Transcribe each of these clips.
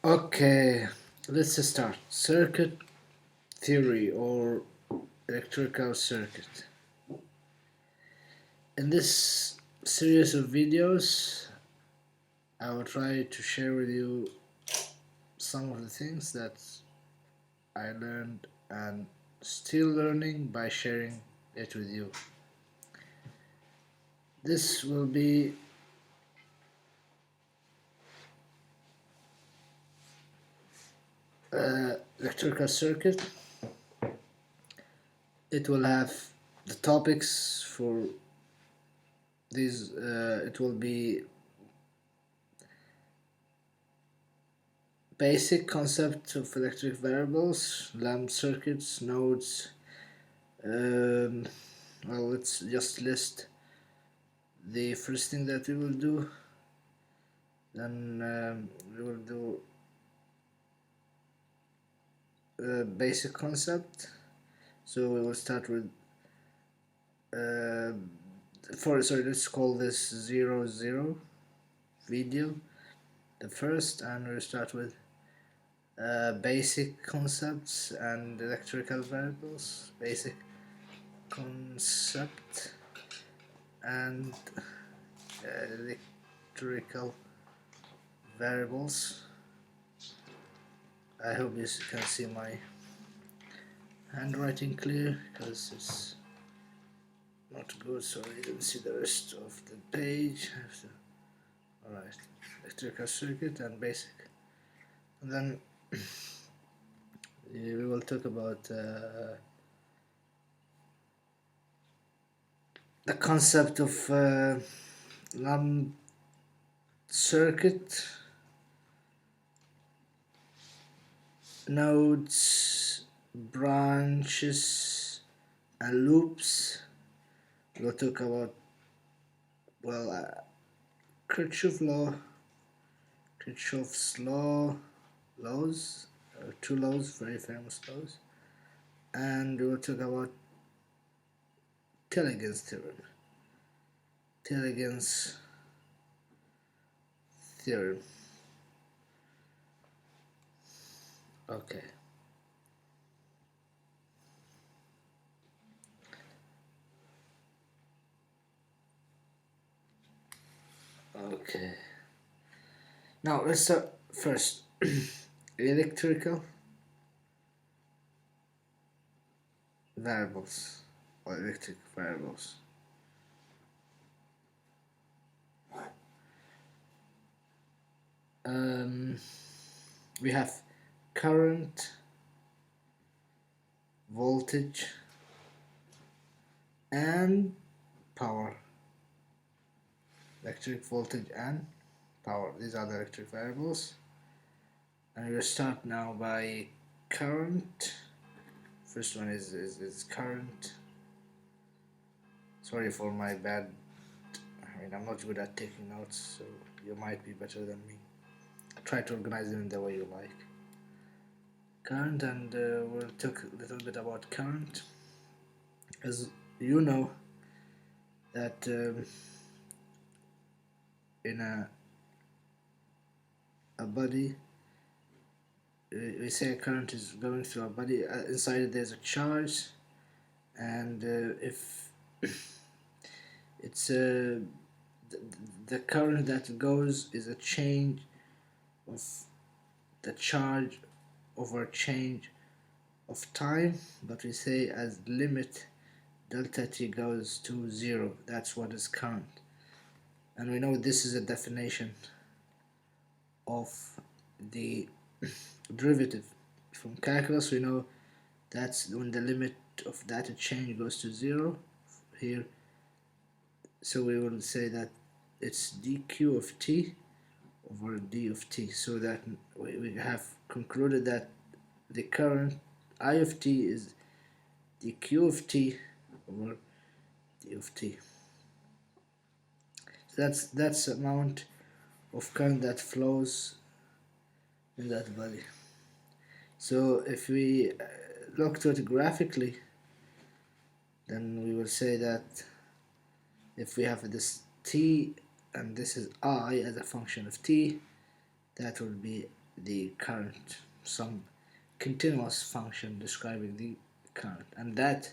Okay, let's start. Circuit theory or electrical circuit. In this series of videos, I will try to share with you some of the things that I learned and still learning by sharing it with you. This will be electrical circuit. It will have the topics for these. It will be basic concept of electric variables, lamp circuits, nodes. Well, let's just list the first thing that we will do. Then we will do basic concept. So we will start with let's call this 00 video, the first, and we'll start with basic concepts and electrical variables, basic concept and electrical variables. I hope you can see my handwriting clear because it's not good, so you didn't see the rest of the page. Alright, electrical circuit and basic, and then we will talk about the concept of lamp circuit, nodes, branches and loops. We'll talk about Kirchhoff's laws, two laws, very famous laws, and we will talk about Telegen's theorem. Okay. Okay. Now let's start first. Electrical variables or electric variables. We have current, voltage, and power. Electric voltage and power. These are the electric variables. And we'll start now by current. First one is current. Sorry for my bad. I'm not good at taking notes, so you might be better than me. Try to organize them in the way you like. Current, and we'll talk a little bit about current. As you know, that in a body, we say a current is going through a body. Inside it there's a charge, and if it's the current that goes is a change of the charge over change of time, but we say as limit delta t goes to 0, that's what is current. And we know this is a definition of the derivative from calculus. We know that's when the limit of data change goes to 0 here, so we will say that it's dq of t over d of t, so that we have concluded that the current I of t is dq of t over d of t. So that's the amount of current that flows in that body. So if we look to it graphically, then we will say that if we have this t and this is I as a function of t, that will be the current, some continuous function describing the current, and that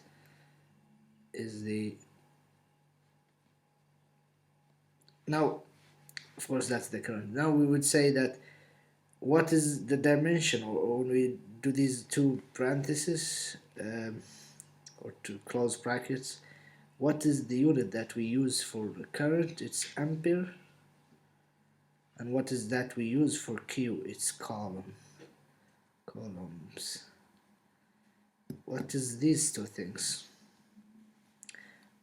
is the, now of course that's the current. Now we would say that what is the dimension, or when we do these two parentheses or two close brackets, what is the unit that we use for the current? It's ampere. And what is that we use for Q? It's columns. What is these two things?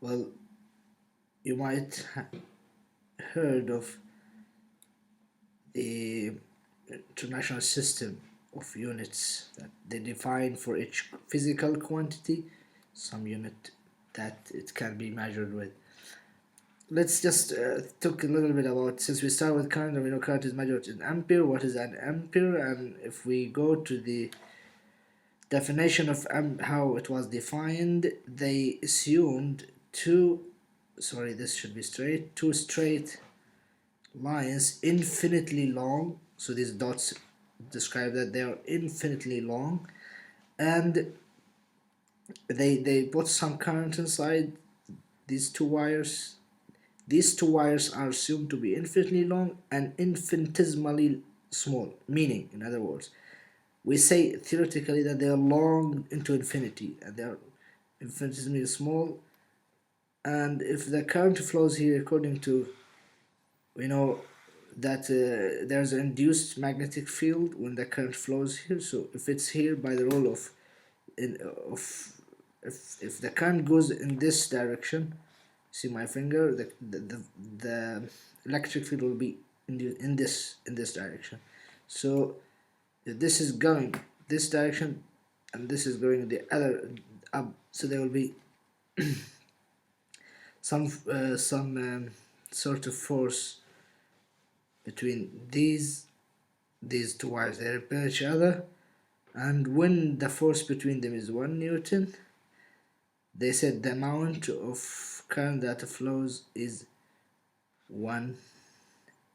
Well, you might heard of the international system of units that they define for each physical quantity, some unit that it can be measured with. Let's just talk a little bit about, since we start with current and we know current is measured in ampere, what is an ampere? And if we go to the definition of how it was defined, they assumed two straight lines infinitely long. So these dots describe that they are infinitely long, and they put some current inside these two wires. These two wires are assumed to be infinitely long and infinitesimally small, meaning, in other words, we say theoretically that they are long into infinity and they are infinitesimally small. And if the current flows here according to, we know that there's an induced magnetic field when the current flows here. So if it's here by the rule of if the current goes in this direction, see my finger, the electric field will be in this direction. So if this is going this direction and this is going the other up, so there will be some sort of force between these two wires. They repel each other, and when the force between them is 1 Newton, they said the amount of current that flows is 1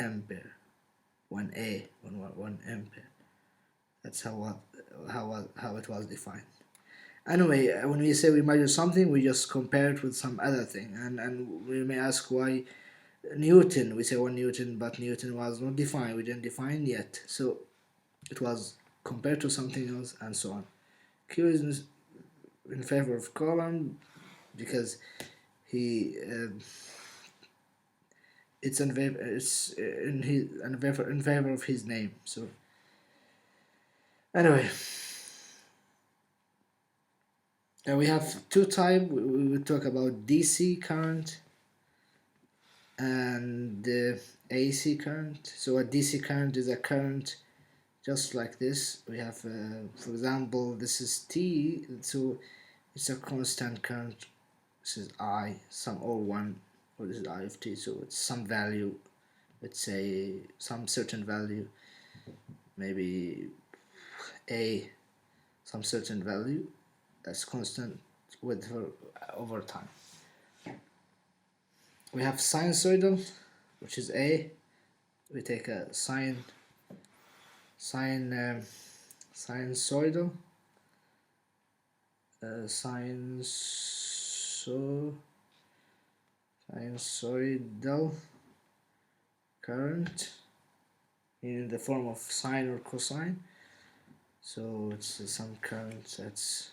ampere, 1 ampere. That's how it was defined. Anyway, when we say we measure something, we just compare it with some other thing, and we may ask why Newton. We say 1 Newton, but Newton was not defined. We didn't define yet, so it was compared to something else, and so on. Q is in favor of column because he it's in favor of his name. So anyway, we have two types. We will talk about DC current and AC current. So a DC current is a current just like this. We have, for example, this is T, so it's a constant current. This is I, some O1, or this is I of T, so it's some value, let's say some certain value, maybe A, some certain value that's constant with her over time. We have sinusoidal, which is A. We take a sinusoidal, sinusoidal current in the form of sine or cosine. So it's some current that's,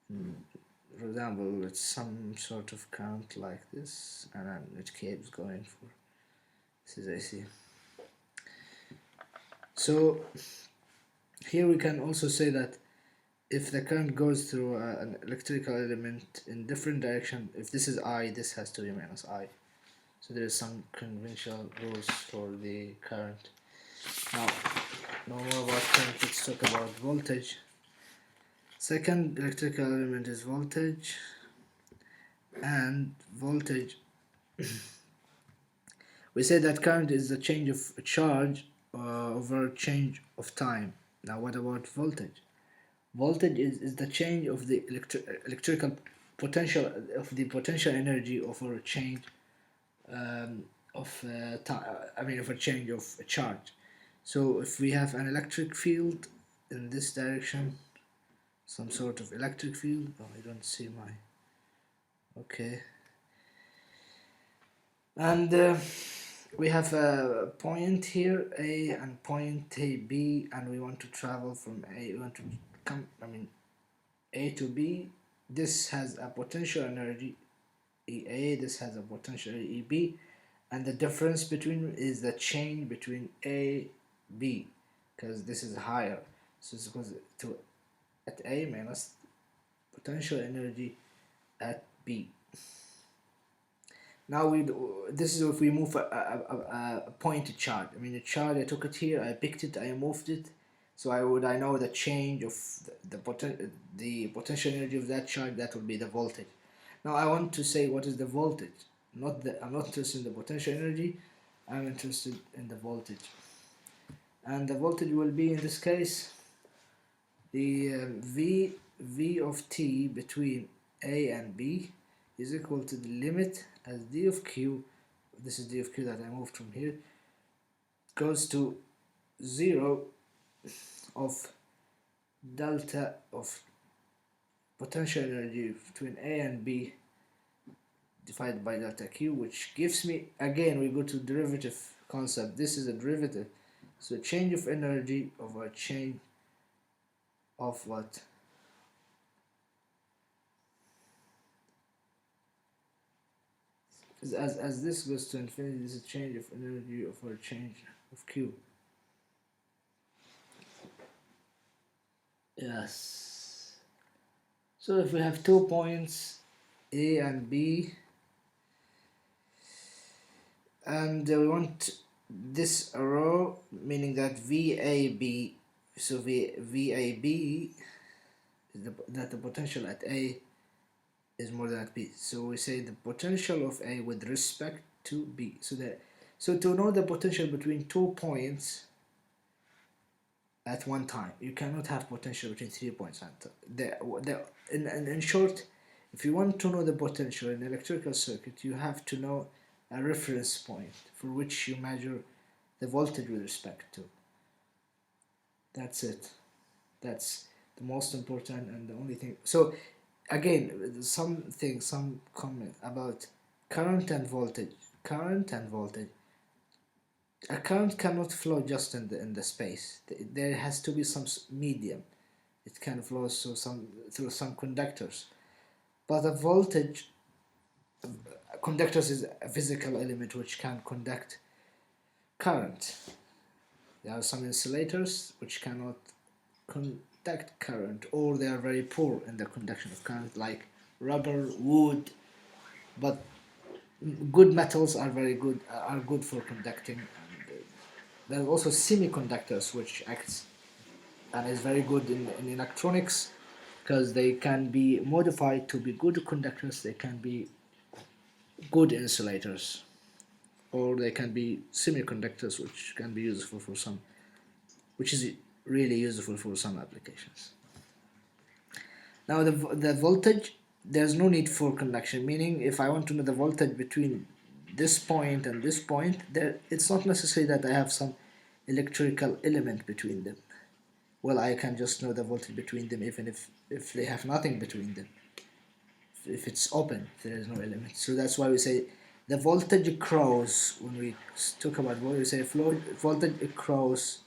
for example, it's some sort of current like this, and then it keeps going for, this is AC. So here we can also say that if the current goes through an electrical element in different direction, if this is I, this has to be minus I. So there is some conventional rules for the current. Now, no more about current, let's talk about voltage. Second electrical element is voltage, and voltage we say that current is the change of charge over change of time. Now what about voltage? Voltage is the change of the electrical potential, of the potential energy over a change of time. I mean, of a change of charge. So if we have an electric field in this direction, some sort of electric field, oh, I don't see my, okay, and we have a point here A and point A B, and we want to travel from A, we want to come, A to B. This has a potential energy EA, this has a potential EB, and the difference between is the change between A, B, because this is higher, so it's equals to at A minus potential energy at B. Now this is if we move a pointed charge. A charge, I took it here, I picked it, I moved it, so I know the change of the potential energy of that charge. That will be the voltage. Now I want to say what is the voltage. I'm not interested in the potential energy, I'm interested in the voltage. And the voltage will be, in this case, the v of t between A and B is equal to the limit as d of q, this is d of q that I moved from here, goes to 0 of delta of potential energy between A and B divided by delta q, which gives me, again we go to derivative concept, this is a derivative, so change of energy over change of what? As this goes to infinity, this is change of energy over change of q. Yes. So if we have 2 points A and B, and we want this row, meaning that VAB, so VAB is that the potential at A is more than at B. So we say the potential of A with respect to B. So to know the potential between 2 points at one time, you cannot have potential between 3 points. In short, if you want to know the potential in an electrical circuit, you have to know a reference point for which you measure the voltage with respect to. That's it. That's the most important and the only thing. So again, some comment about current and voltage. Current and voltage. A current cannot flow just in the space. There has to be some medium. It can flow through some conductors. But a voltage, conductors is a physical element which can conduct current. There are some insulators which cannot conduct current, or they are very poor in the conduction of current, like rubber, wood, but good metals are good for conducting. And there are also semiconductors which acts and is very good in electronics, because they can be modified to be good conductors, they can be good insulators, or they can be semiconductors which can be useful for some, which is really useful for some applications. Now the voltage, there's no need for conduction, meaning if I want to know the voltage between this point and this point, it's not necessary that I have some electrical element between them. Well, I can just know the voltage between them even if they have nothing between them. If it's open, there is no element. So that's why we say the voltage across, when we talk about voltage, we say voltage across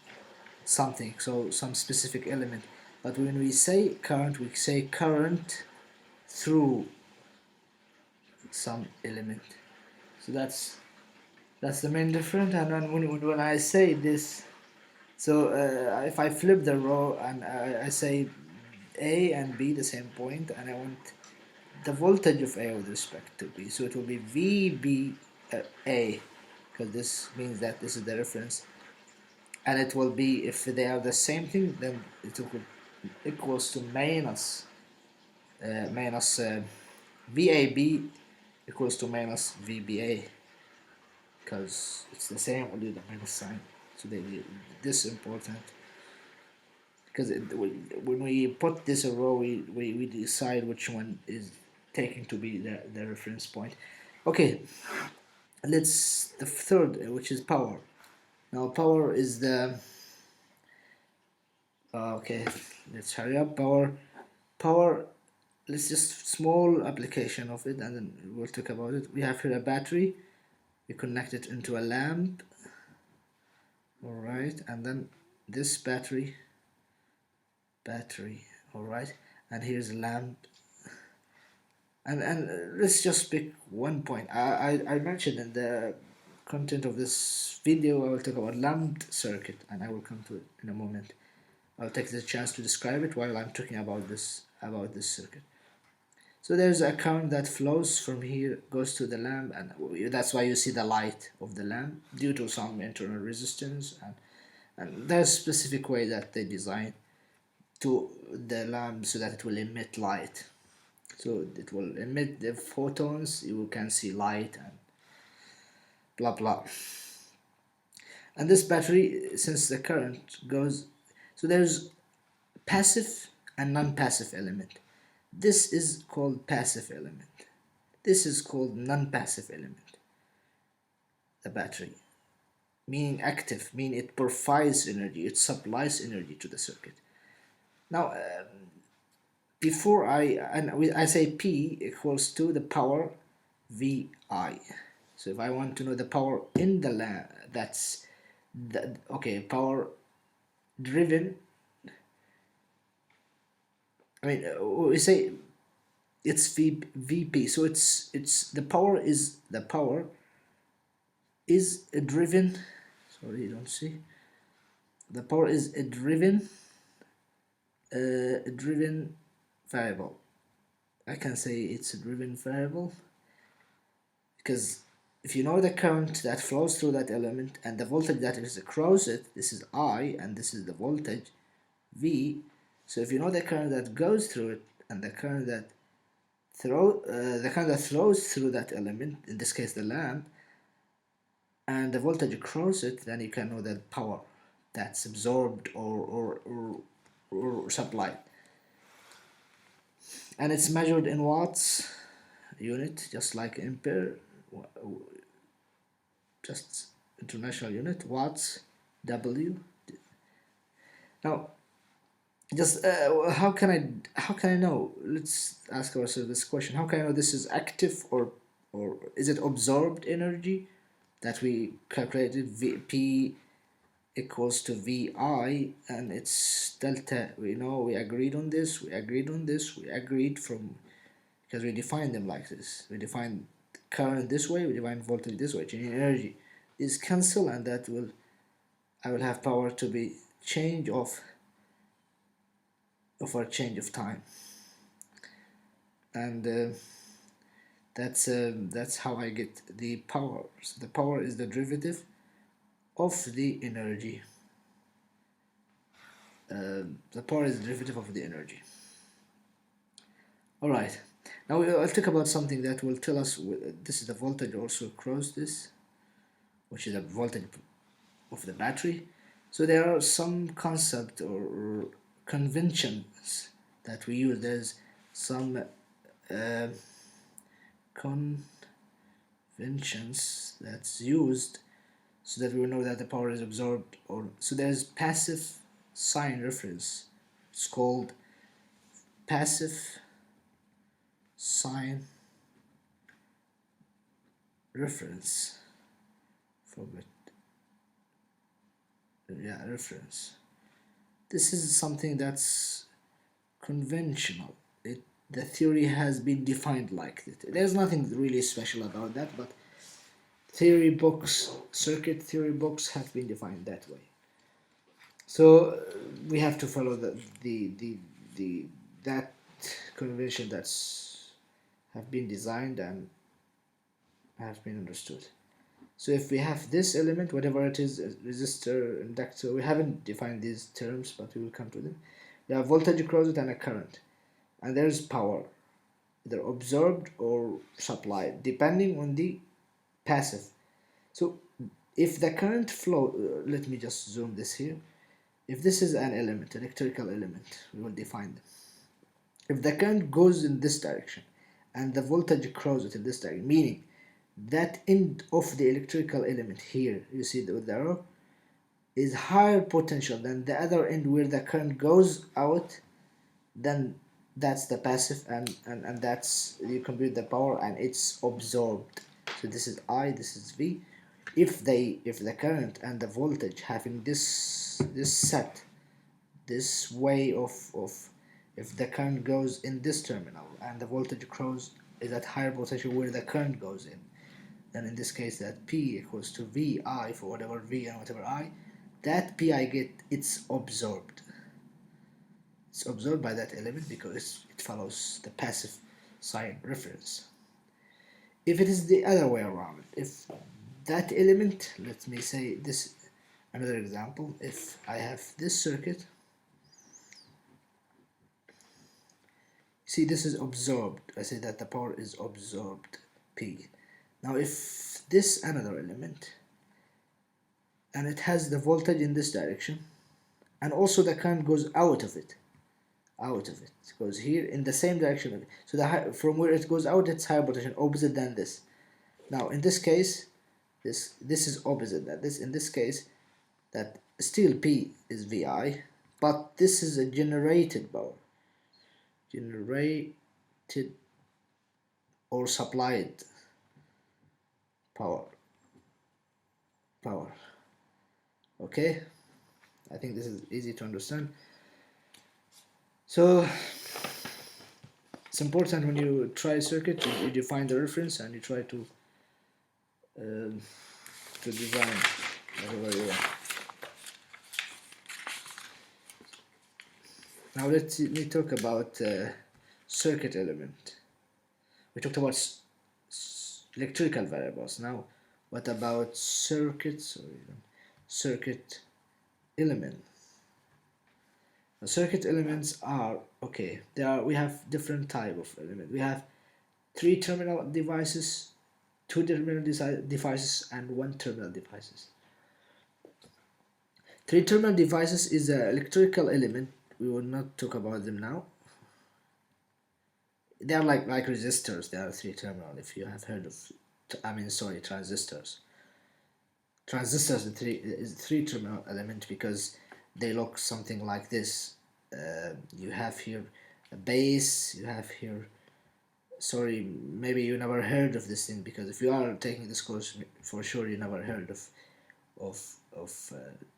something, so some specific element. But when we say current, we say current through some element. So that's the main difference. And then when I say this, so if I flip the row and I say A and B, the same point, and I want the voltage of A with respect to B, so it will be VB A, because this means that this is the reference, and it will be, if they are the same thing, then it will equals to minus VAB equals to minus VBA, because it's the same, only the minus sign. So this is important, because when we put this a row, we decide which one is taken to be the reference point. Okay, the third, which is power. Now power is the okay, let's hurry up. Power, let's just small application of it and then we'll talk about it. We have here a battery, we connect it into a lamp, alright, and then this battery, alright, and here's a lamp. And let's just pick one point. I mentioned in the content of this video I will talk about lamped circuit, and I will come to it in a moment. I'll take the chance to describe it while I'm talking about this circuit. So there's a current that flows from here, goes to the lamp, and that's why you see the light of the lamp due to some internal resistance, and there's a specific way that they design to the lamp so that it will emit light. So it will emit the photons, you can see light and blah blah. And this battery, since the current goes, so there's passive and non-passive element. This is called passive element. This is called non-passive element. The battery, meaning active, meaning it provides energy, it supplies energy to the circuit. Now, before I say P equals to the power VI. So if I want to know the power in the lamp, that's the, okay, power driven. I mean, we say it's VP. So it's the power is driven. Sorry, you don't see. The power is a driven variable. I can say it's a driven variable because if you know the current that flows through that element and the voltage that is across it, this is I and this is the voltage V. So if you know the current that goes through it and the current that flows through that element, in this case the lamp, and the voltage across it, then you can know the power that's absorbed or supplied. And it's measured in watts unit, just like ampere, just international unit, watts, W. Now, just how can I know? Let's ask ourselves this question: how can I know this is active or is it absorbed energy that we calculated? P equals to VI, and it's delta. We know we agreed on this. We agreed from because we defined them like this. We defined current this way. We defined voltage this way. Changing energy is cancel, and that will I will have power to be change of our change of time, and that's how I get the power. So the power is the derivative of the energy. The power is the derivative of the energy. Alright, now I'll talk about something that will tell us this is the voltage also across this, which is the voltage of the battery. So there are some concepts or conventions that we use. There's some conventions that's used so that we know that the power is absorbed, or so there's passive sign reference. It's called passive sign reference. Forget. Yeah, reference. This is something that's conventional. The theory has been defined like that. There's nothing really special about that, but theory books, circuit theory books, have been defined that way. So we have to follow that convention that's have been designed and have been understood. So if we have this element, whatever it is, resistor, inductor, we haven't defined these terms, but we will come to them. We have voltage across it and a current, and there's power, either absorbed or supplied, depending on the passive. So if the current flow, let me just zoom this here. If this is an element, electrical element, we will define them. If the current goes in this direction and the voltage across it in this direction, meaning that end of the electrical element here, you see with the arrow, is higher potential than the other end where the current goes out, then that's the passive, and that's, you compute the power and it's absorbed. So this is I, this is V. If the current and the voltage having this set, this way of if the current goes in this terminal and the voltage grows is at higher potential where the current goes in, then in this case that P equals to VI for whatever V and whatever I, that P I get, it's absorbed. It's absorbed by that element because it follows the passive sign reference. If it is the other way around, if that element, let me say this, another example, if I have this circuit, see this is absorbed, I say that the power is absorbed, P. Now if this another element, and it has the voltage in this direction, and also the current goes out of it, goes here in the same direction, so from where it goes out, it's higher potential, opposite than this. Now in this case, this is opposite than this. In this case, that still P is VI, but this is a generated power, generated or supplied power. Okay, I think this is easy to understand. So it's important when you try a circuit, you define the reference and you try to design whatever you want. Now let me talk about circuit element. We talked about electrical variables. Now what about circuit element? Now, circuit elements are, okay, we have different type of element. We have 3 terminal devices, 2 terminal devices, and 1 terminal devices. 3 terminal devices is an electrical element. We will not talk about them now. They are like resistors. They are 3 terminal. If you have heard of, transistors. Transistors is 3 terminal element because they look something like this. You have here a base. You have here. Sorry, maybe you never heard of this thing, because if you are taking this course, for sure you never heard of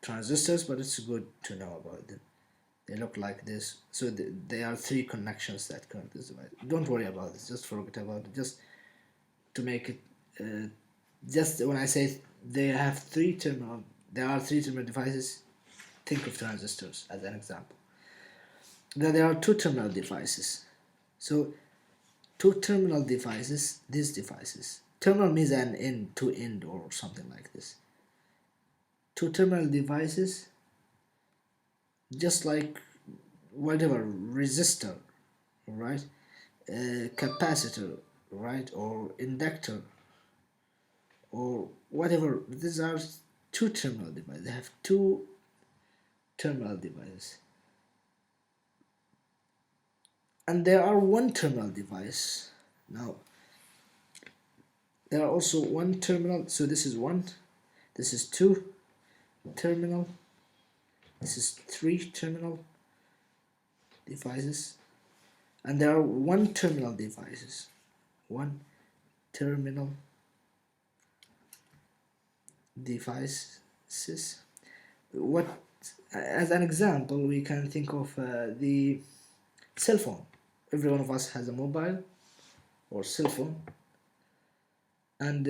transistors, but it's good to know about them. They look like this. So they are 3 connections that connect this device. Don't worry about this. Just forget about it. Just to make it. Just when I say they have 3 terminal, there are 3 terminal devices. Think of transistors as an example. Then there are 2 terminal devices. So 2 terminal devices. These devices. Terminal means an end to end or something like this. 2 terminal devices, just like whatever resistor, right, capacitor, right, or inductor, or whatever. These are 2 terminal devices. They have 2 terminal devices, and there are 1 terminal device. Now there are also 1 terminal. So this is 1, this is 2 terminal, this is 3 terminal devices, and there are 1 terminal devices. 1 terminal devices. What, as an example, we can think of the cell phone. Every one of us has a mobile or cell phone, and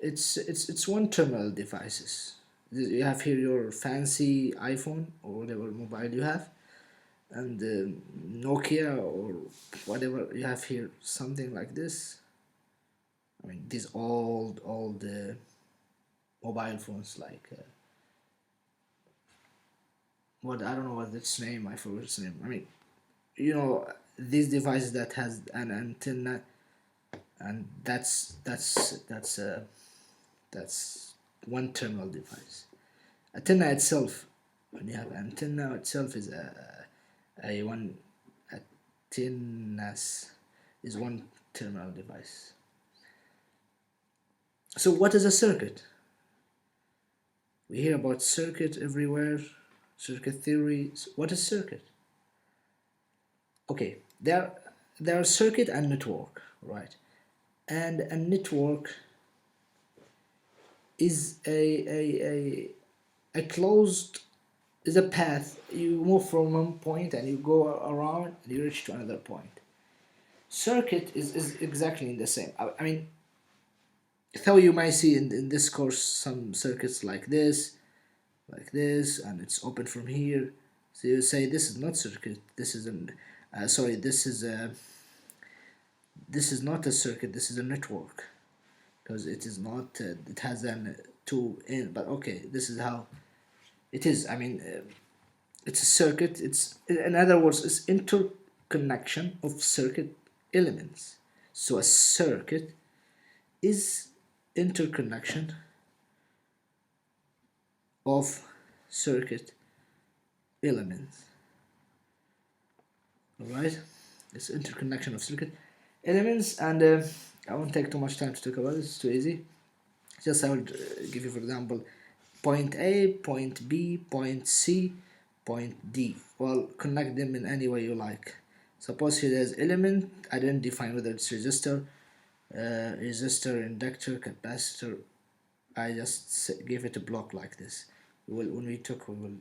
it's 1 terminal devices. You have here your fancy iPhone or whatever mobile you have, and Nokia or whatever you have here, something like this. I mean, these old mobile phones, like what, I don't know what its name, I forgot its name. I mean, you know, these devices that has an antenna, and that's 1 terminal device. Antenna itself, when you have antenna itself, is a 1 antennas is 1 terminal device. So what is a circuit? We hear about circuit everywhere, circuit theory. What is circuit? Okay, there are circuit and network, right? And a network is a closed, is a path. You move from one point and you go around and you reach to another point. Circuit is exactly the same. I mean, though you might see in this course some circuits like this, and it's open from here. So you say this is not circuit. This is an sorry. This is not a circuit. This is a network, because it is not. It has an two in. But okay, this is how it is. I mean, it's a circuit. It's, in other words, it's interconnection of circuit elements. So a circuit is interconnection of circuit elements. Alright, it's interconnection of circuit elements, and I won't take too much time to talk about it. It's too easy. Just I would give you, for example, point A, point B, point C, point D. Well, connect them in any way you like. Suppose here there's element. I didn't define whether it's resistor, inductor, capacitor. I just give it a block like this. When we talk, me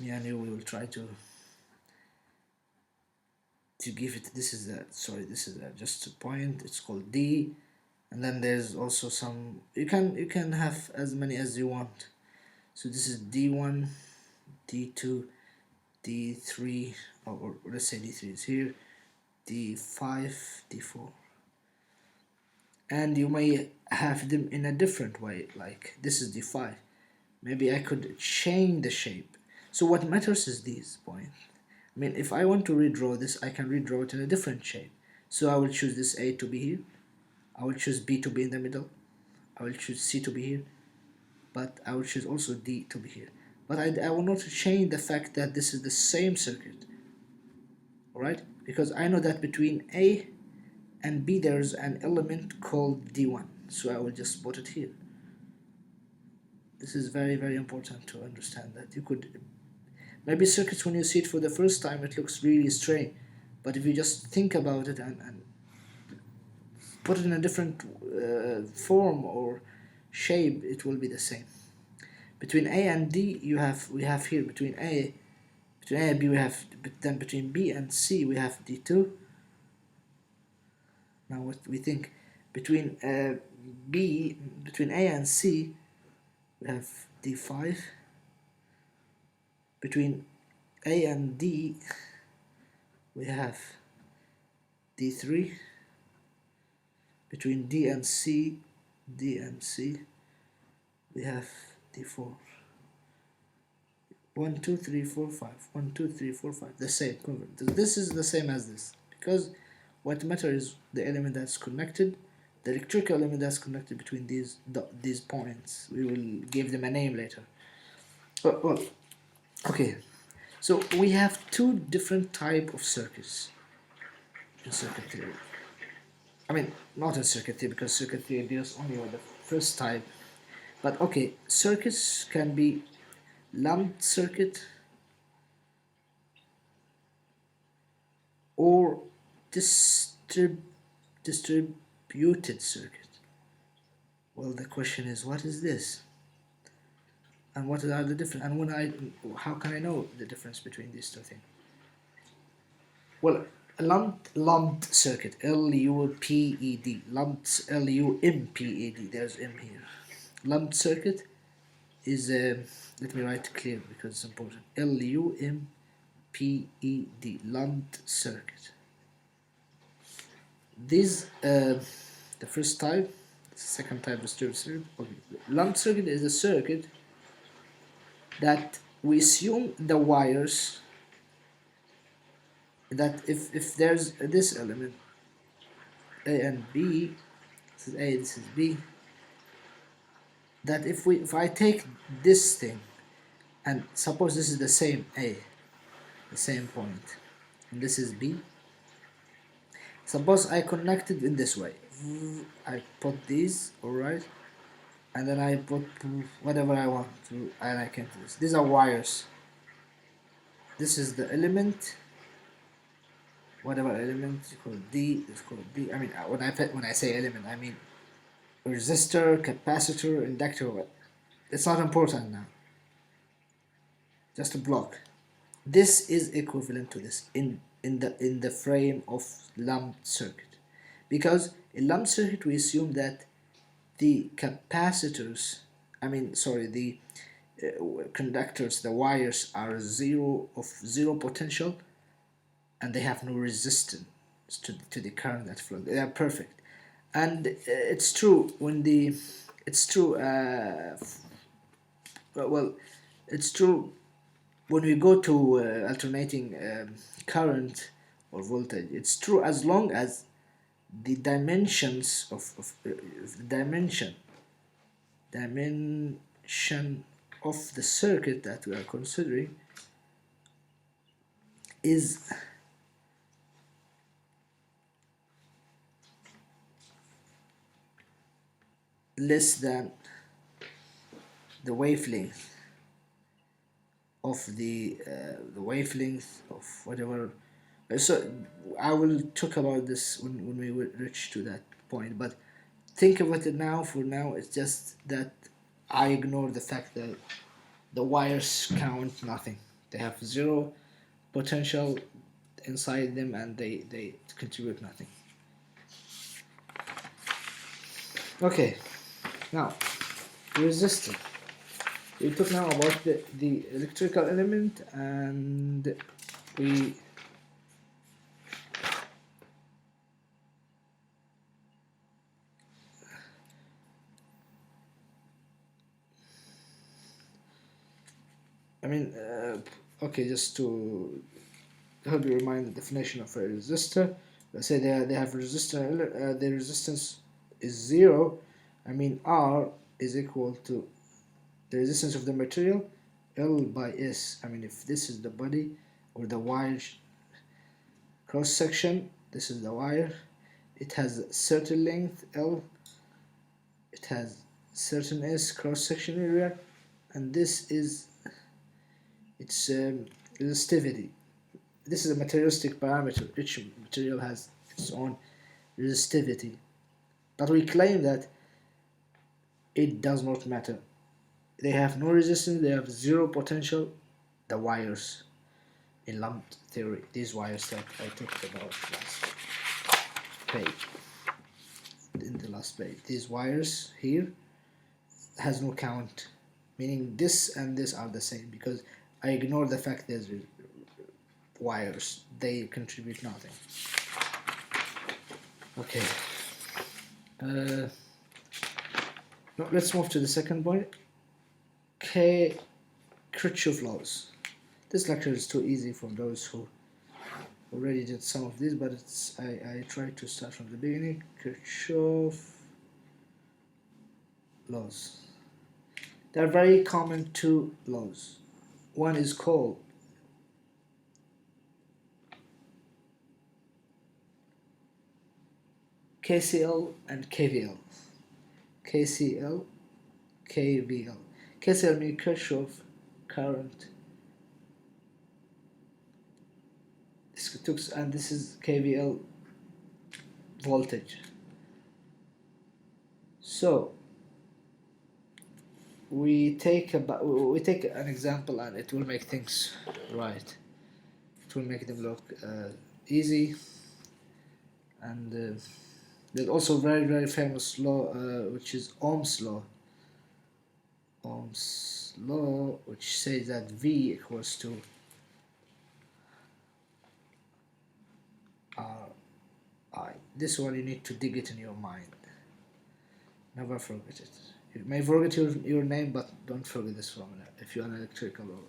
and you will try to give it. This is just a point. It's called D, and then there's also some. You can have as many as you want. So this is D1, D2, D3, or let's say D3 is here, D5, D4, and you may have them in a different way. Like this is D5. Maybe I could change the shape. So what matters is this point. I mean, if I want to redraw this, I can redraw it in a different shape. So I will choose this A to be here. I will choose B to be in the middle. I will choose C to be here. But I will choose also D to be here. But I will not change the fact that this is the same circuit. Alright? Because I know that between A and B there's an element called D1. So I will just put it here. This is very, very important to understand that. You could, maybe circuits, when you see it for the first time, it looks really strange. But if you just think about it and put it in a different form or shape, it will be the same. Between A and D, we have here between A and B we have, but then between B and C we have D2. Now what we think, between between A and C we have D5. Between A and D we have D3. Between D and C we have D4. 1 2 3 4 5 1 2 3 4 5, the same. This is the same as this, because what matters is the element that's connected, the electrical element that's connected between these points. We will give them a name later. Well, okay, so we have two different type of circuits in circuit theory. I mean, not in circuit theory, because circuit theory deals only with the first type. But okay, circuits can be lumped circuit or distributed circuit. Well, the question is, what is this? And what are the difference? And how can I know the difference between these two things? Well, a lumped circuit, L-U-P-E-D, lumped, L-U-M-P-E-D. There's M here. Lumped circuit is let me write clear because it's important. L-U-M-P-E-D, lumped circuit. This the first type. The second type is distributed circuit. Okay. Lumped circuit is a circuit that we assume the wires, that if there's this element A and B, this is A, this is B, that if I take this thing and suppose this is the same A, the same point, and this is B, suppose I connect it in this way. I put these, alright, and then I put whatever I want to, and I came to this. These are wires. This is the element, whatever element is called D. It's called D. I mean, when I say element, I mean resistor, capacitor, inductor. It's not important now. Just a block. This is equivalent to this in the frame of lumped circuit, because in lumped circuit we assume that the capacitors, the conductors, the wires are zero potential, and they have no resistance to the current that flows. They are perfect, and it's true when the it's true. Well, it's true when we go to alternating current or voltage. It's true as long as the dimensions of the dimension of the circuit that we are considering is less than the wavelength the wavelength of whatever. So I will talk about this when we reach to that point, but think about it now. For now, it's just that I ignore the fact that the wires count nothing. They have zero potential inside them, and they contribute nothing. Okay, now resistor. We talk now about the electrical element, and we okay, just to help you remind the definition of a resistor. Let's say they have resistor, the resistance is zero. R is equal to the resistance of the material, L by S. If this is the body or the wire cross section, this is the wire. It has a certain length L. It has certain S cross section area, and this is its resistivity. This is a materialistic parameter. Each material has its own resistivity, but we claim that it does not matter. They have no resistance, they have zero potential. The wires in lumped theory, these wires that I talked about last page, in the last page, these wires here has no count, meaning this and this are the same, because I ignore the fact there's wires, they contribute nothing. Okay, now let's move to the second point. Kirchhoff laws. This lecture is too easy for those who already did some of these, but I tried to start from the beginning. Kirchhoff laws. There are very common two laws. One is called KCL and KVL. KCL, KVL. KCL means Kirchhoff current. And this is KVL voltage. So we take an example, and it will make things right. It will make them look easy. And there's also very, very famous law, which is Ohm's law. Ohm's law, which says that V equals to RI. This one you need to dig it in your mind. Never forget it. You may forget your name, but don't forget this formula if you're an electrical law.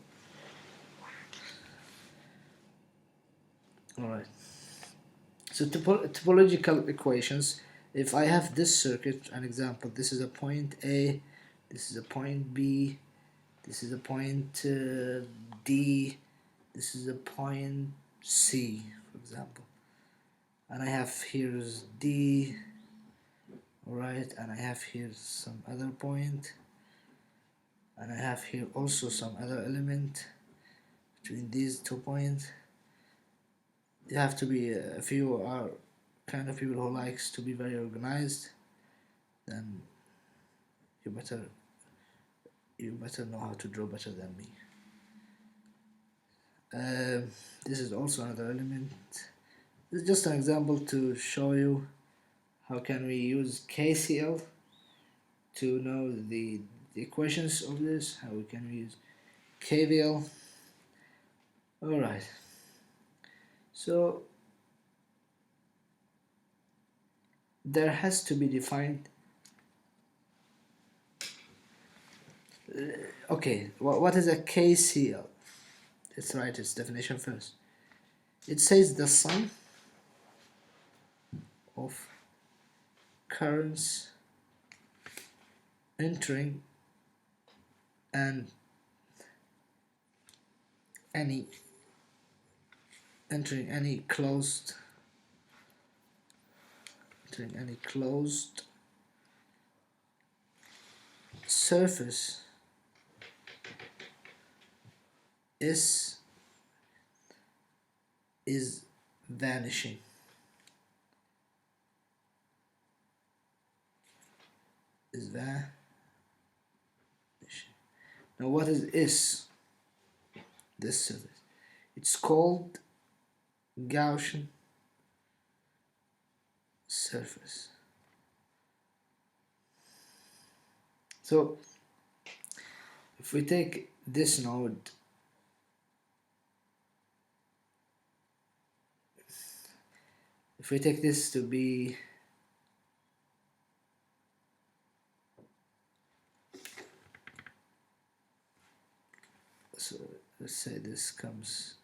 Alright. So topological equations. If I have this circuit, an example, this is a point A, this is a point B, this is a point D, this is a point C, for example. And I have here's D, Alright, and I have here some other point, and I have here also some other element between these 2 points. You have to be, if you are kind of people who likes to be very organized, then you better know how to draw better than me. This is also another element. This is just an example to show you how can we use KCL to know the equations of this, how we can use KVL. Alright, so there has to be defined. Okay, what is a KCL? Let's write its definition first. It says the sum of currents entering and any closed surface is vanishing. Now what is this surface? It's called Gaussian surface. So if we take this node, if we take this to be so let's say this comes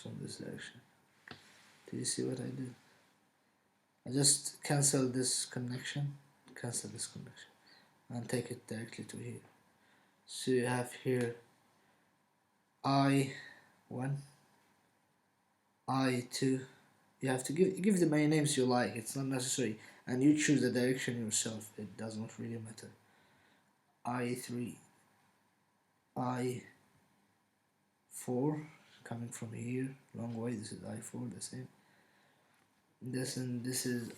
from this direction. Do you see what I did? I just cancel this connection, and take it directly to here. So you have here I1, I2. You have to give them any names you like. It's not necessary, and you choose the direction yourself. It does not really matter. I3, I4 coming from here, long way. This is I4, the same. This is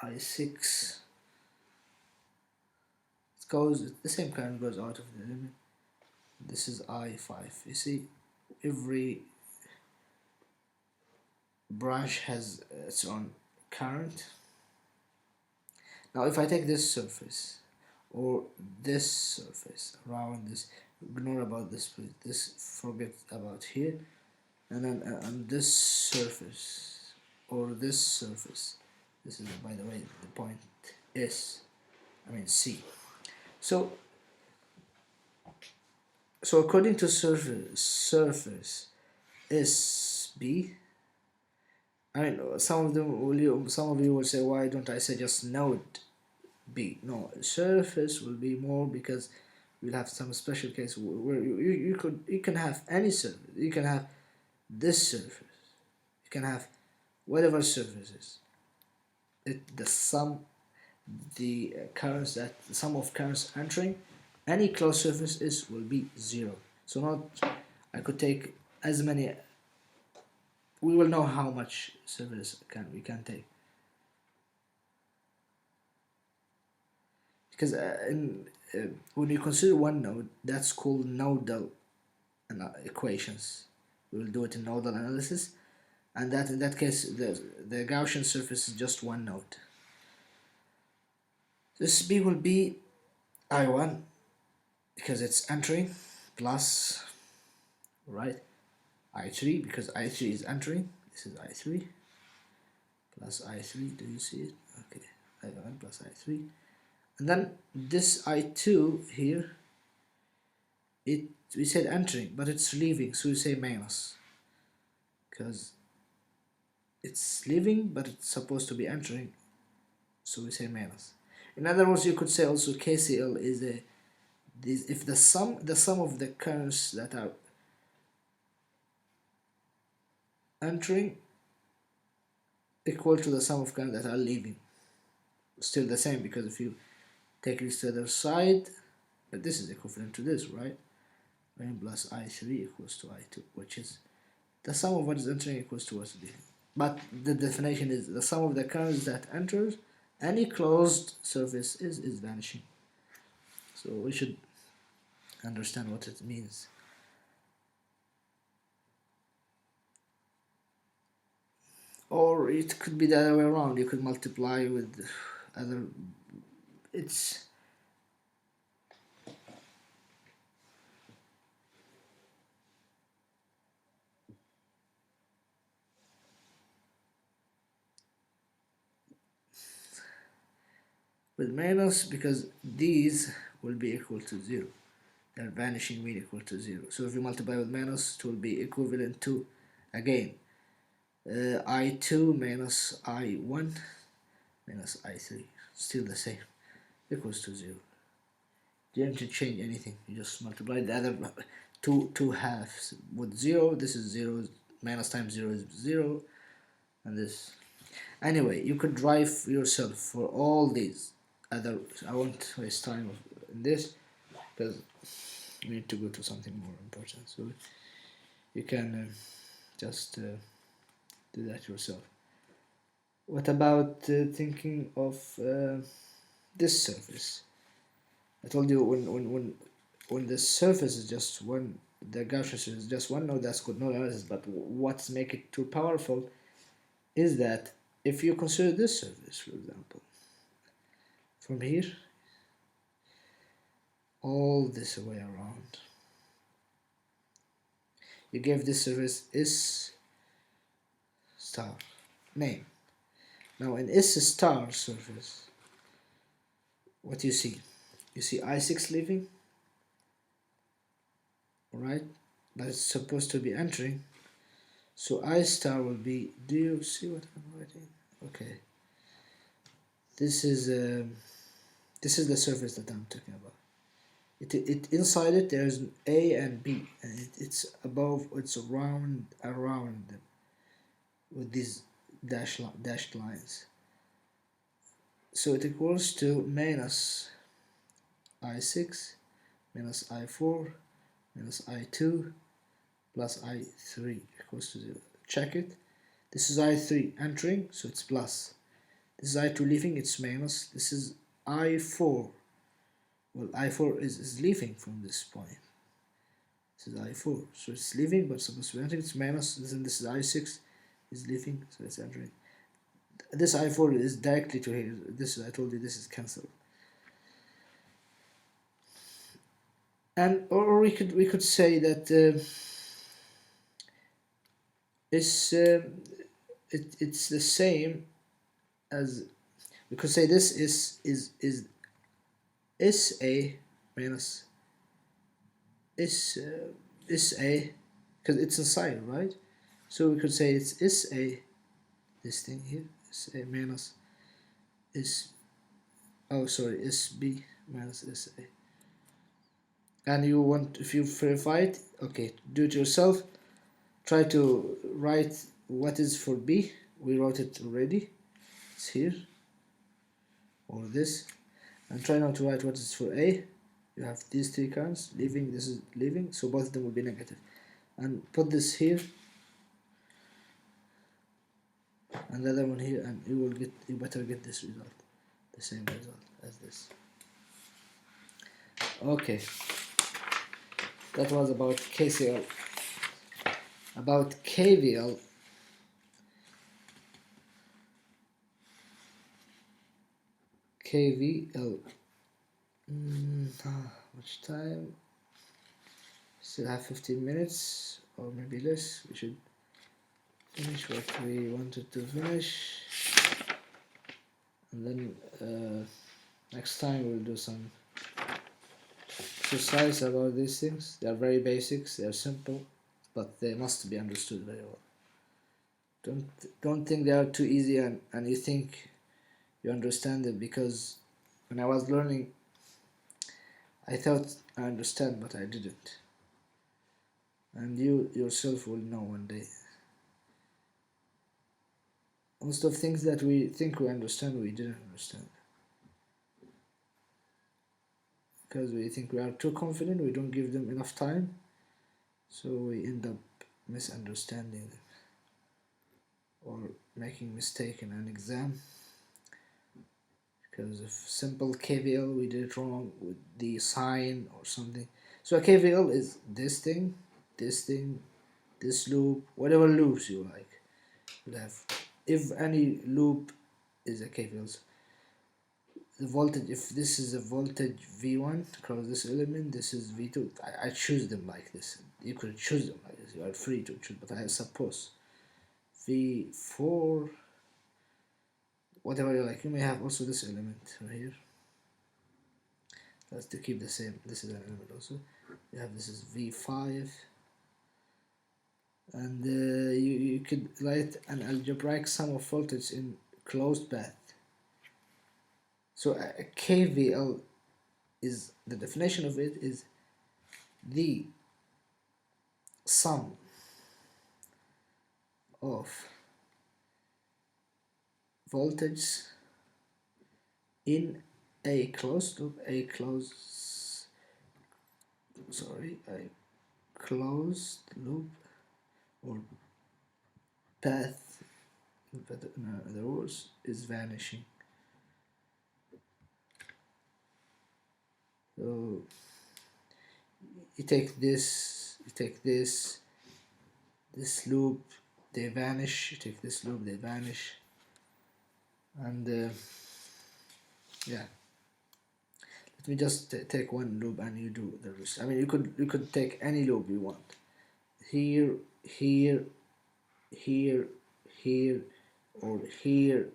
I6. The same current goes out of the limit. This is I5. You see, every branch has its own current. Now if I take this surface or this surface around this, ignore about this, please. This, forget about here, and then on this surface or this surface, this is, by the way, the point C. So according to surface SB, I know some of you will say, why don't I say just node B? No, surface will be more, because we'll have some special case where you can have any surface. You can have this surface. You can have whatever surface is. The sum of currents entering any closed surface will be 0. So I could take as many. We will know how much surface we can take, because when you consider one node, that's called nodal equations. We will do it in nodal analysis, and in that case the Gaussian surface is just one node. This B will be I1 because it's entering, plus, right, I3 because I3 is entering. This is I3 plus I3. Do you see it? Okay, I1 plus I3, and then this I2 here, we said entering, but it's leaving, so we say minus, because it's leaving but it's supposed to be entering, so we say minus. In other words, you could say also KCL is if the sum of the currents that are entering equal to the sum of current that are leaving. Still the same, because if you take this to the other side, but this is equivalent to this, right? N plus I3 equals to I2, which is the sum of what is entering equals to what is leaving. But the definition is the sum of the currents that enters any closed surface is vanishing. So we should understand what it means. Or it could be the other way around. You could multiply with other. It's with minus, because these will be equal to 0. Their vanishing mean equal to 0. So if you multiply with minus, it will be equivalent to, again, I2 minus I1 minus I3. Still the same. Equals to 0. You don't have to change anything. You just multiply the other two halves with 0. This is 0. Minus times 0 is 0. And this. Anyway, you could drive yourself for all these other. I won't waste time in this because we need to go to something more important. So you can just do that yourself. What about thinking of this surface? I told you when the surface is just one, the Gaussian is just one. No, that's good, no analysis. But what's make it too powerful is that if you consider this surface, for example, from here all this way around, you give this surface S star name. Now in S star surface, what you see? You see I6 leaving, right? But it's supposed to be entering. So I star will be, do you see what I'm writing? Okay. This is the surface that I'm talking about. It inside it there's an A and B, and it's above, it's around them with these dashed lines. So it equals to minus I6 minus I4 minus I2 plus I3 equals to 0. Check it. This is I3 entering, so it's plus. This is I2 leaving, it's minus. This is I4. Well, I4 is leaving from this point. This is I4, so it's leaving, but supposed to be entering. It's minus. This is I6 is leaving, so it's entering. This I4 is directly to here. This, I told you, this is cancelled. And or we could say that it's the same as, we could say this is SA minus SA, because it's inside, right? So we could say it's SA, this thing here, SA minus SB minus SA. And you want, if you verify it, okay, do it yourself. Try to write what is for B. We wrote it already. It's here, or this. And try now to write what is for A. You have these three currents leaving. This is leaving, so both of them will be negative. And put this here, and the other one here, and you better get this result, the same result as this. Okay, that was about KCL. About KVL, much time? Still have 15 minutes or maybe less. We should finish what we wanted to finish, and then next time we'll do some exercise about these things. They are very basics, they are simple, but they must be understood very well. Don't think they are too easy and you think you understand it, because when I was learning I thought I understand, but I didn't. And you yourself will know one day. Most of things that we think we understand, we didn't understand. Because we think we are too confident, we don't give them enough time, so we end up misunderstanding them or making mistake in an exam because of simple KVL we did it wrong with the sign or something. So a KVL is this thing, this loop, whatever loops you like. You have, if any loop is a KVL. The voltage, if this is a voltage V1 across this element, this is V2. I choose them like this. You could choose them like this. You are free to choose, but I suppose V4, whatever you like. You may have also this element right here. That's to keep the same. This is an element also. You have this is V5, and you could write an algebraic sum of voltage in closed path. So a KVL is, the definition of it is the sum of voltage in a closed loop, a closed loop or path, in other words, is vanishing. So you take this loop, they vanish. You take this loop, they vanish, and yeah. Let me just take one loop and you do the rest. I mean, you could take any loop you want. Here, here, here, here, or here.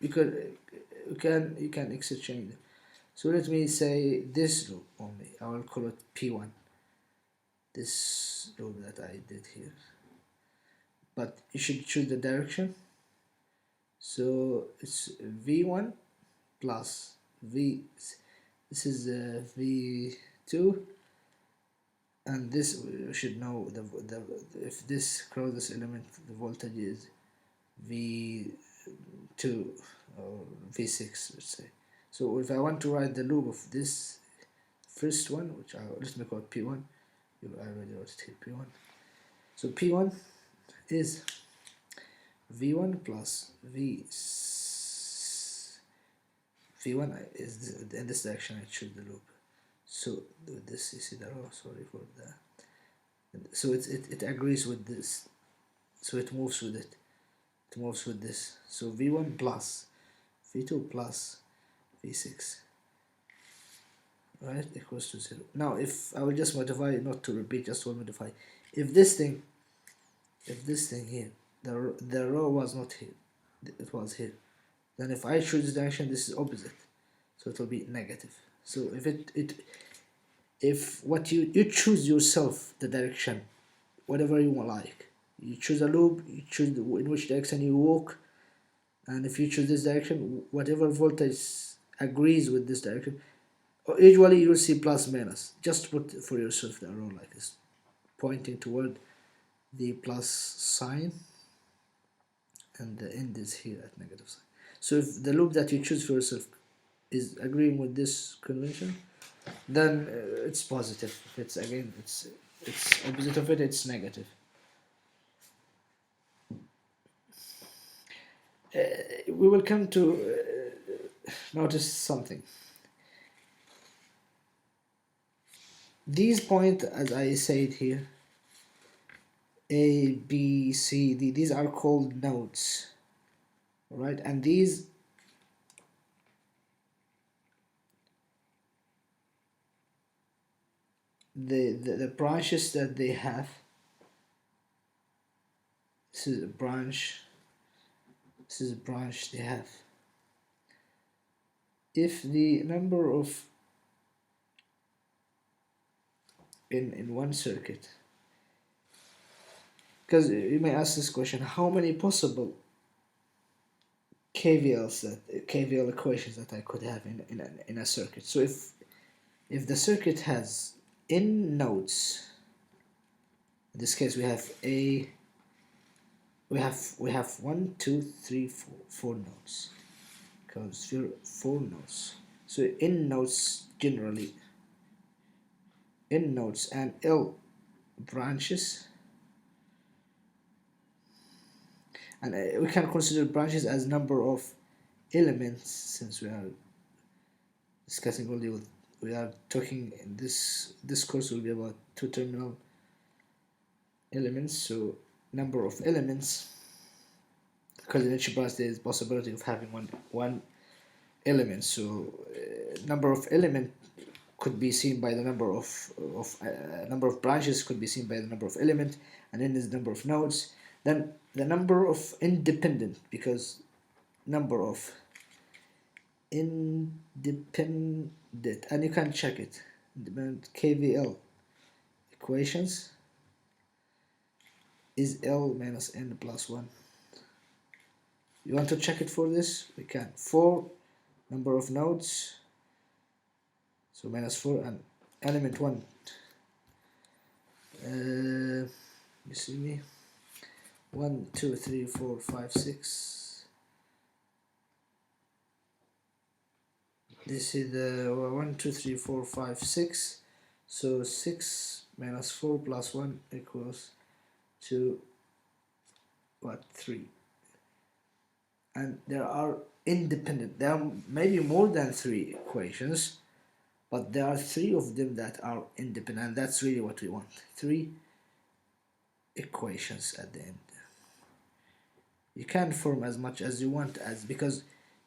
You can exchange them. So let me say this loop only. I will call it P1. This loop that I did here. But you should choose the direction. So it's V1 plus V. This is V2, and this we should know if this cross this element, the voltage is V2 or V6, let's say. So if I want to write the loop of this first one, which let me call it P1. I already wrote it here, P1. So P1 is V1 plus V1 is in this direction. I choose the loop. So this, you see the row. Sorry for that. So it agrees with this. So it moves with it. It moves with this. So V1 plus V2 plus V6, right, equals to 0. Now if I will just modify, not to repeat, just to modify. If this thing here, the row was not here, it was here, then if I choose this direction, this is opposite, so it will be negative. So if what you choose yourself the direction, whatever you want, like you choose a loop, you choose in which direction you walk, and if you choose this direction, whatever voltage agrees with this direction, usually you'll see plus minus. Just put for yourself the arrow like this, pointing toward the plus sign, and the end is here at negative sign. So if the loop that you choose for yourself is agreeing with this convention, then it's positive. If it's again, it's opposite of it, it's negative. We will come to notice something. These points, as I said here, A, B, C, D, these are called nodes, right? And these the branches that they have, this is a branch, this is a branch they have. If the number of in one circuit, because you may ask this question, how many possible KVL equations that I could have in a circuit? So if the circuit has n nodes, in this case we have we have 1, 2, 3, 4 nodes. Sphere 4 nodes. So in nodes generally, in nodes and L branches, and we can consider branches as number of elements, since we are discussing only with, we are talking in this course will be about two terminal elements, so number of elements, because in each branch there is possibility of having one element, so number of element could be seen by the number of branches could be seen by the number of element, and then there's number of nodes, then the number of independent, because number of independent, and you can check it, independent KVL equations is L minus N plus 1. You want to check it for this? We can. 4 number of nodes, so minus 4, and element 1. You see me? 1, 2, 3, 4, 5, 6. This is the 1, 2, 3, 4, 5, 6. So 6 minus 4 plus 1 equals to what? 3. And there are independent. There are maybe more than 3 equations, but there are 3 of them that are independent, and that's really what we want. 3 equations at the end. You can form as much as you want, because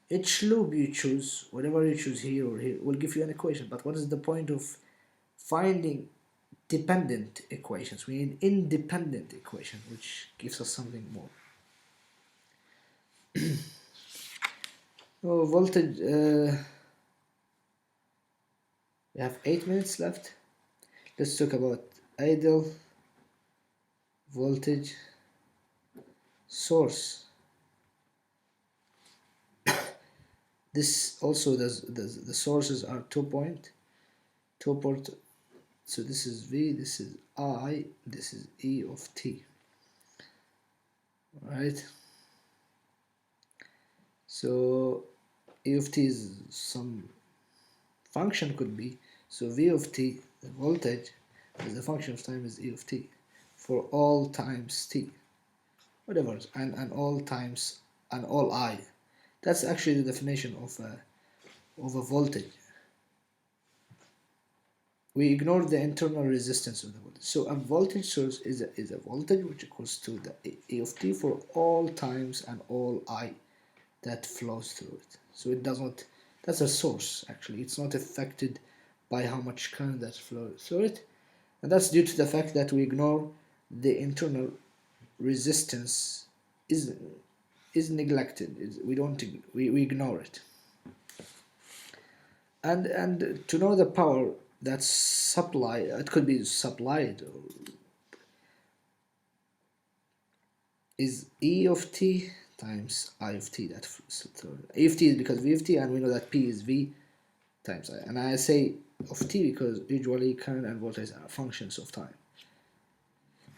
each loop you choose, whatever you choose here or here, will give you an equation. But what is the point of finding dependent equations? We need independent equation, which gives us something more. Oh, voltage. We have 8 minutes left. Let's talk about idle voltage source. This also the sources are 2 port. So this is V, this is I, this is E of T. Right? So E of T is some function, could be. So V of T, the voltage, as a function of time, is E of T for all times T, whatever, and all times and all I. That's actually the definition of a voltage. We ignore the internal resistance of the voltage. So a voltage source is a voltage which equals to the E of T for all times and all I that flows through it. So it does not, that's a source actually, it's not affected by how much current that flows through it, and that's due to the fact that we ignore the internal resistance is neglected. We ignore it. And to know the power that's supplied, it could be supplied, is E of T times I of T. That E of T is because V of T, and we know that P is V times I. And I say of T because usually current and voltage are functions of time.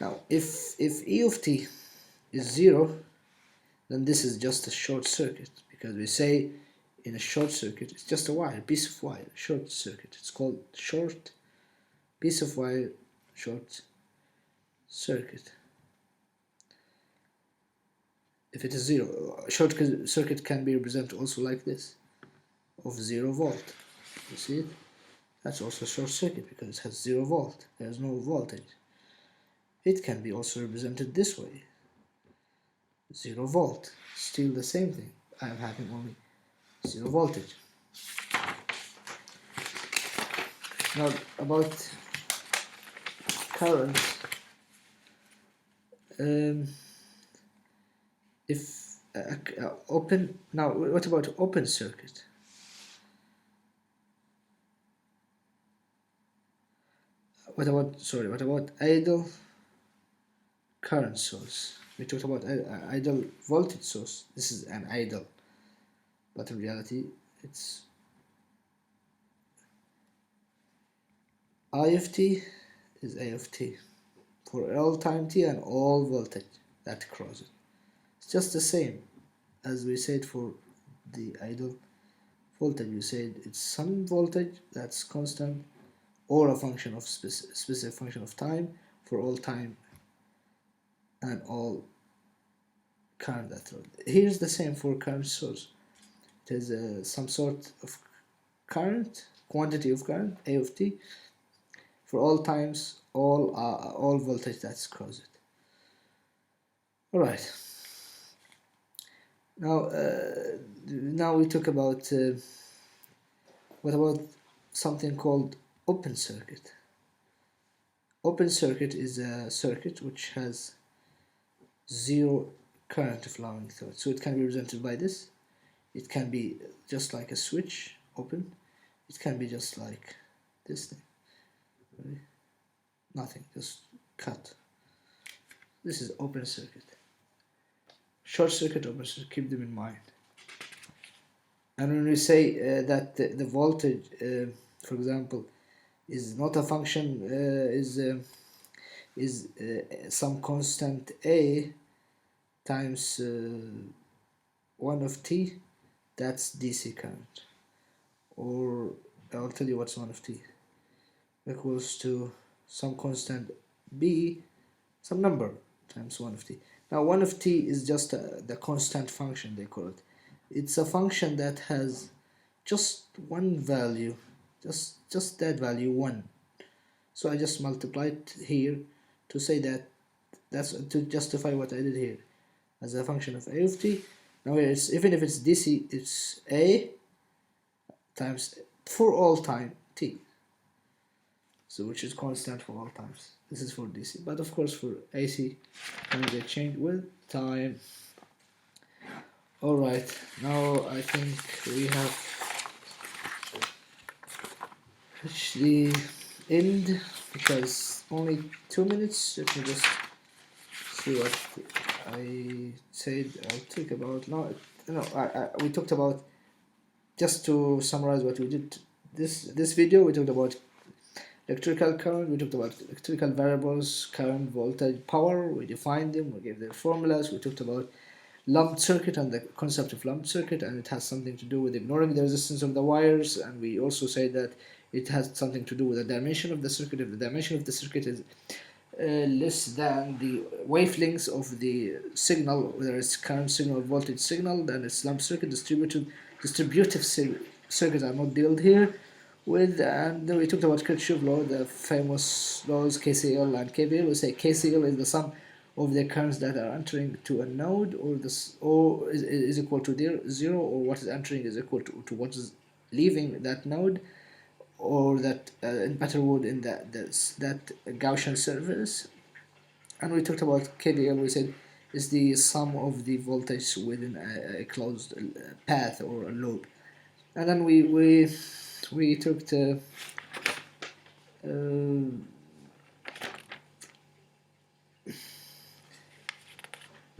Now, if E of T is 0, then this is just a short circuit, because we say in a short circuit it's just a wire, piece of wire, short circuit. It's called short piece of wire, short circuit. If it is 0, short circuit can be represented also like this, of 0 volt. You see it? That's also a short circuit because it has 0 volt. There's no voltage. It can be also represented this way, 0 volt. Still the same thing. I am having only 0 voltage. Now about current. If open, now what about open circuit? What about idle current source? We talked about idle voltage source. This is an idle, but in reality it's I of T is A of T for all time T and all voltage that crosses it. just the same as we said for the idle voltage. We said it's some voltage that's constant or a function of specific function of time for all time and all current that through. Here's the same for current source. It is some sort of current, quantity of current, A of t, for all times, all voltage that's across it. All right. Now we talk about what about something called open circuit. Open circuit is a circuit which has zero current flowing through it. So it can be represented by this. It can be just like a switch, open. It can be just like this thing. Right? Nothing, just cut. This is open circuit. Short circuit, open circuit, keep them in mind. And when we say that the voltage, for example, is not a function, is some constant A times 1 of t, that's DC current. Or I'll tell you what's 1 of t. Equals to some constant B, some number times 1 of t. Now 1 of t is just the constant function, they call it. It's a function that has just one value, just that value, 1. So I just multiplied here to say that's to justify what I did here as a function of A of t. Now it's, even if it's DC, it's A times for all time t, so which is constant for all times. This is for DC, but of course for AC they change with time. Alright, now I think we have reached the end because only 2 minutes. Let me just see what I said. I'll talk about we talked about, just to summarize what we did this video. We talked about electrical current, we talked about electrical variables, current, voltage, power, we defined them, we gave their formulas, we talked about lumped circuit and the concept of lumped circuit, and it has something to do with ignoring the resistance of the wires, and we also say that it has something to do with the dimension of the circuit. If the dimension of the circuit is less than the wavelengths of the signal, whether it's current signal or voltage signal, then it's lumped circuit. Distributive circuits are not dealt here with. And then we talked about Kirchhoff law, the famous laws KCL and KVL. We say KCL is the sum of the currents that are entering to a node, or is equal to 0, or what is entering is equal to what is leaving that node, or that in better word, in that Gaussian surface. And we talked about KVL. We said is the sum of the voltage within a closed path or a loop. And then we took the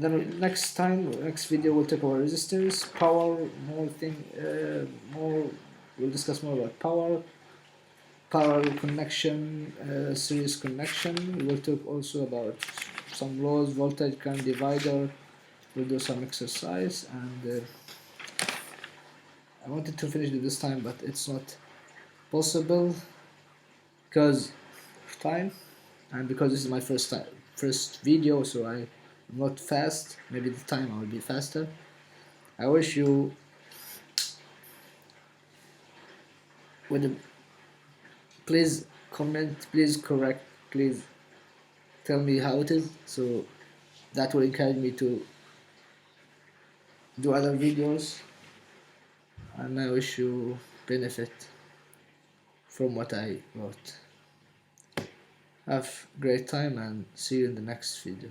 then next video we'll talk about resistance, power, we'll discuss more about power connection, series connection. We will talk also about some laws, voltage, current divider. We'll do some exercise, and I wanted to finish it this time, but it's not possible because of time, and because this is my first video, so I'm not fast. Maybe the time I will be faster. I wish you would please comment, please correct, please tell me how it is, so that will encourage me to do other videos, and I wish you benefit from what I wrote. Have a great time and see you in the next video.